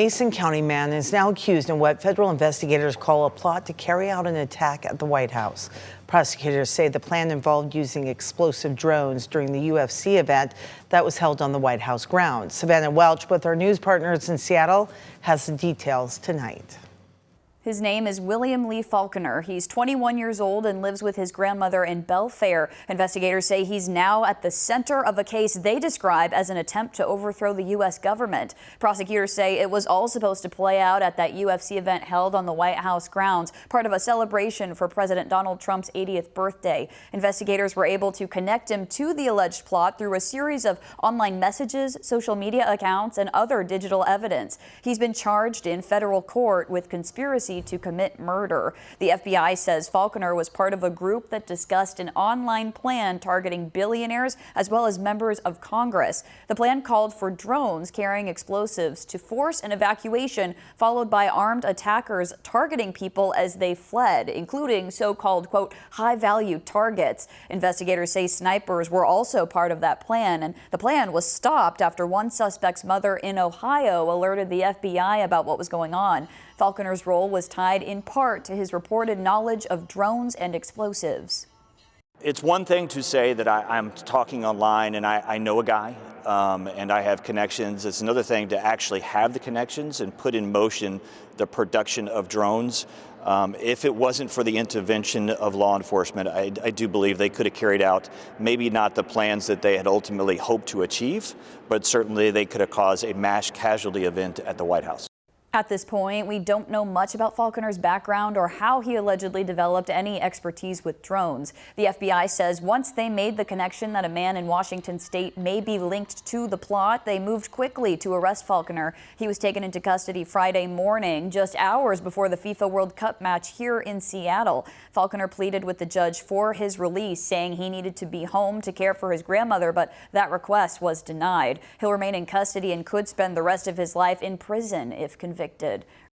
Mason County man is now accused in what federal investigators call a plot to carry out an attack at the White House. Prosecutors say the plan involved using explosive drones during the UFC event that was held on the White House grounds. Savannah Welch with our news partners in Seattle has the details tonight. His name is William Lee Falconer. He's 21 years old and lives with his grandmother in Belfair. Investigators say he's now at the center of a case they describe as an attempt to overthrow the U.S. government. Prosecutors say it was all supposed to play out at that UFC event held on the White House grounds, part of a celebration for President Donald Trump's 80th birthday. Investigators were able to connect him to the alleged plot through a series of online messages, social media accounts, and other digital evidence. He's been charged in federal court with conspiracy to commit murder. The FBI says Falconer was part of a group that discussed an online plan targeting billionaires as well as members of Congress. The plan called for drones carrying explosives to force an evacuation, followed by armed attackers targeting people as they fled, including so-called, quote, high-value targets. Investigators say snipers were also part of that plan, and the plan was stopped after one suspect's mother in Ohio alerted the FBI about what was going on. Falconer's role was tied in part to his reported knowledge of drones and explosives. It's one thing to say that I'm talking online and I know a guy and I have connections. It's another thing to actually have the connections and put in motion the production of drones. If it wasn't for the intervention of law enforcement, I do believe they could have carried out maybe not the plans that they had ultimately hoped to achieve, but certainly they could have caused a mass casualty event at the White House. At this point, we don't know much about Falconer's background or how he allegedly developed any expertise with drones. The FBI says once they made the connection that a man in Washington state may be linked to the plot, they moved quickly to arrest Falconer. He was taken into custody Friday morning, just hours before the FIFA World Cup match here in Seattle. Falconer pleaded with the judge for his release, saying he needed to be home to care for his grandmother, but that request was denied. He'll remain in custody and could spend the rest of his life in prison if convicted.